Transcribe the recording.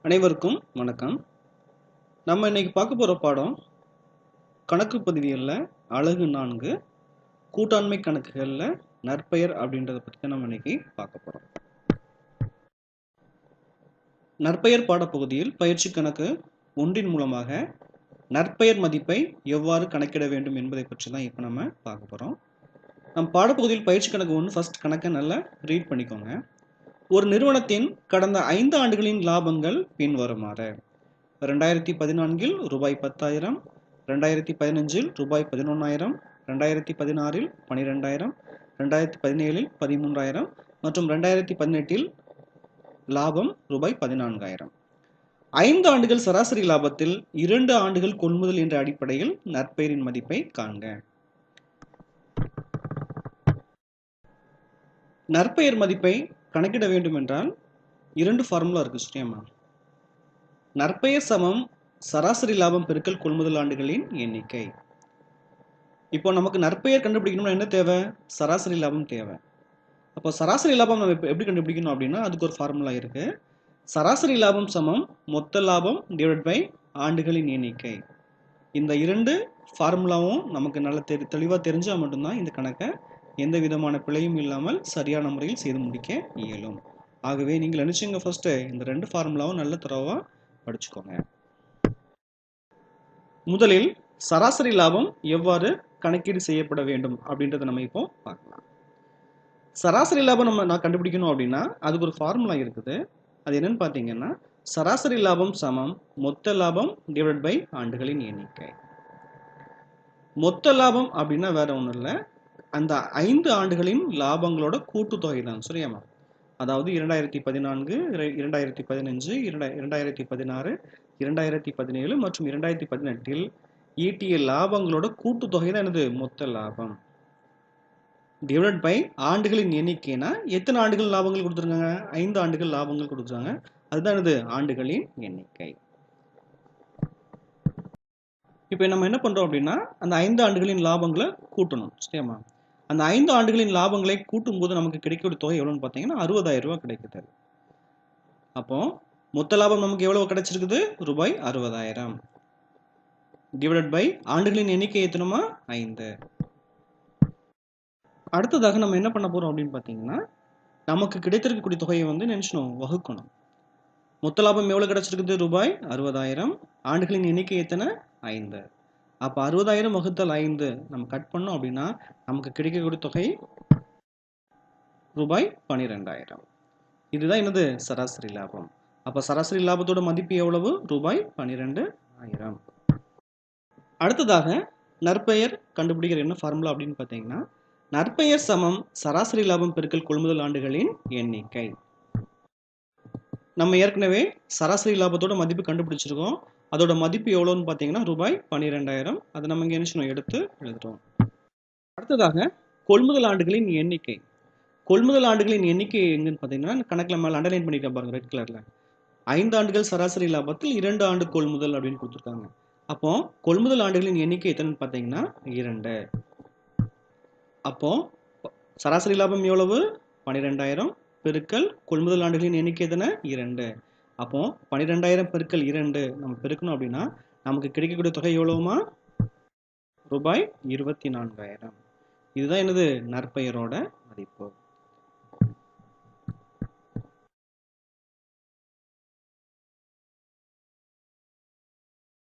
அனைவருக்கும் வணக்கம். நம்ம இன்னைக்கு பார்க்க போற பாடம் கணக்கு பதிவியல்ல அலகு 4 கூட்டாண்மை கணக்குகள்ல நற்பெயர் அப்படின்றத பத்தி தான் நம்ம இன்னைக்கு பார்க்க போறோம். நற்பெயர் பாடப்பகுதியில் பயிற்சி கணக்கு 1 மூலமாக நற்பெயர் மதிப்பை எவ்வாறு கணக்கிட வேண்டும் என்பதை பற்றி தான் இப்போ நம்ம பார்க்க போறோம். நம் பாடப்பகுதியில் பயிற்சி கணக்கு 1 ஃபர்ஸ்ட் கணக்கை நல்லா ரீட் பண்ணிக்கோங்க. ஒரு நிறுவனத்தின் கடந்த 5 ஆண்டுகளின் லாபங்கள் பின்வருமாறு: 2014 ரூபாய் 10,000, 2015 ரூபாய் 11,000, 2016 12,000, 2017 13,000 மற்றும் 2018 லாபம் ரூபாய் 14,000. 5 ஆண்டுகள் சராசரி லாபத்தில் 2 ஆண்டுகள் கொள்முதல் என்ற அடிப்படையில் நற்பெயரின் மதிப்பை காண்க. நற்பெயர் மதிப்பை கணக்கிட வேண்டும் என்றால் 2 ஃபார்முலா இருக்கு சரியாமா? நற்பெயர் சமம் சராசரி லாபம் பெருக்கல் கொள்முதல் ஆண்டுகளின் எண்ணிக்கை. இப்போ நமக்கு நற்பெயர் கண்டுபிடிக்கணும்னா என்ன தேவை? சராசரி லாபம் தேவை. அப்போ சராசரி லாபம் நம்ம எப்படி கண்டுபிடிக்கணும் அப்படின்னா அதுக்கு ஒரு ஃபார்முலா இருக்கு. சராசரி லாபம் சமம் மொத்த லாபம் டிவைட் பை ஆண்டுகளின் எண்ணிக்கை. இந்த 2 ஃபார்முலாவும் நமக்கு நல்ல தெளிவாக தெரிஞ்சால் மட்டும்தான் இந்த கணக்கை எந்த விதமான பிழையும் இல்லாமல் சரியான முறையில் செய்து முடிக்க இயலும். ஆகவே நீங்கள் நினைச்சுங்க ஃபர்ஸ்ட் இந்த 2 ஃபார்முலாவும் நல்ல தரவா படிச்சுக்கோங்க. முதலில் சராசரி லாபம் எவ்வாறு கணக்கீடு செய்யப்பட வேண்டும் அப்படின்றத நம்ம இப்போ பார்க்கலாம். சராசரி லாபம் நான் கண்டுபிடிக்கணும் அப்படின்னா அதுக்கு ஒரு ஃபார்முலா இருக்குது. அது என்னன்னு பார்த்தீங்கன்னா சராசரி லாபம் சமம் மொத்த லாபம் டிவைட் பை ஆண்டுகளின் எண்ணிக்கை. மொத்த லாபம் அப்படின்னா வேற ஒன்றும் இல்லை, அந்த 5 ஆண்டுகளின் லாபங்களோட கூட்டுத்தொகை தான் சரியாமா? அதாவது 2014, 2015, 2016, 2017 மற்றும் 2018 ஈட்டிய லாபங்களோட கூட்டுத்தொகை தான் எனது மொத்த லாபம் டிவைட் பை ஆண்டுகளின் எண்ணிக்கைனா எத்தனை ஆண்டுகள் லாபங்கள் கொடுத்துருக்காங்க? 5 ஆண்டுகள் லாபங்கள் கொடுத்துருக்காங்க. அதுதான் எனது ஆண்டுகளின் எண்ணிக்கை. இப்போ நம்ம என்ன பண்றோம் அப்படின்னா அந்த 5 ஆண்டுகளின் லாபங்களை கூட்டணும் சரியாமா? அந்த 5 ஆண்டுகளின் லாபங்களை கூட்டும் போது நமக்கு கிடைக்கக்கூடிய தொகை எவ்வளவுன்னு பார்த்தீங்கன்னா 60,000 ரூபாய் கிடைக்குது. அப்போ மொத்த லாபம் நமக்கு எவ்வளவு கிடைச்சிருக்குது? ரூபாய் 60,000 டிவைட் பை ஆண்டுகளின் எண்ணிக்கை எத்தனைமா? 5. அடுத்ததாக நம்ம என்ன பண்ண போறோம் அப்படின்னு பார்த்தீங்கன்னா நமக்கு கிடைத்திருக்கக்கூடிய தொகையை நினைச்சணும் வகுக்கணும். மொத்த லாபம் எவ்வளவு கிடைச்சிருக்குது? ரூபாய் 60,000. ஆண்டுகளின் எண்ணிக்கை எத்தனை? 5. அப்ப 60,000 வகுத்தல் 5 நம்ம கட் பண்ணோம் அப்படின்னா நமக்கு கிடைக்கக்கூடிய தொகை ரூபாய் 12,000. இதுதான் என்னது? சராசரி லாபம். அப்ப சராசரி லாபத்தோட மதிப்பு எவ்வளவு? ரூபாய் 12,000. அடுத்ததாக நற்பெயர் கண்டுபிடிக்கிற என்ன ஃபார்முலா அப்படின்னு பார்த்தீங்கன்னா நற்பெயர் சமம் சராசரி லாபம் பெருக்கல் கொள்முதல் ஆண்டுகளின் எண்ணிக்கை. நம்ம ஏற்கனவே சராசரி லாபத்தோட மதிப்பு கண்டுபிடிச்சிருக்கோம். அதோட மதிப்பு எவ்வளோன்னு பார்த்தீங்கன்னா ரூபாய் 12,000. அதை நம்ம இங்கே என்ன எடுத்து எழுதுறோம். அடுத்ததாக கொள்முதல் ஆண்டுகளின் எண்ணிக்கை. கொள்முதல் ஆண்டுகளின் எண்ணிக்கை எங்கன்னு பார்த்தீங்கன்னா கணக்கில் மேலே அண்டர்லைன் பண்ணிக்க பாருங்க ரெட் கலர்ல. 5 ஆண்டுகள் சராசரி லாபத்தில் 2 ஆண்டு கொள்முதல் அப்படின்னு கொடுத்துருக்காங்க. அப்போ கொள்முதல் ஆண்டுகளின் எண்ணிக்கை எத்தனைன்னு பார்த்தீங்கன்னா 2. அப்போ சராசரி லாபம் எவ்வளவு? 12,000 பெருக்கல் கொள்முதல் ஆண்டுகளின் எண்ணிக்கை எத்தனை? 2. அப்போ 12,000 பெருக்கல் 2 நம்ம பெருக்கணும் அப்படின்னா நமக்கு கிடைக்கக்கூடிய தொகை எவ்வளவுமா? ரூபாய் 24,000. இதுதான் எனது நற்பெயரோட மதிப்பு.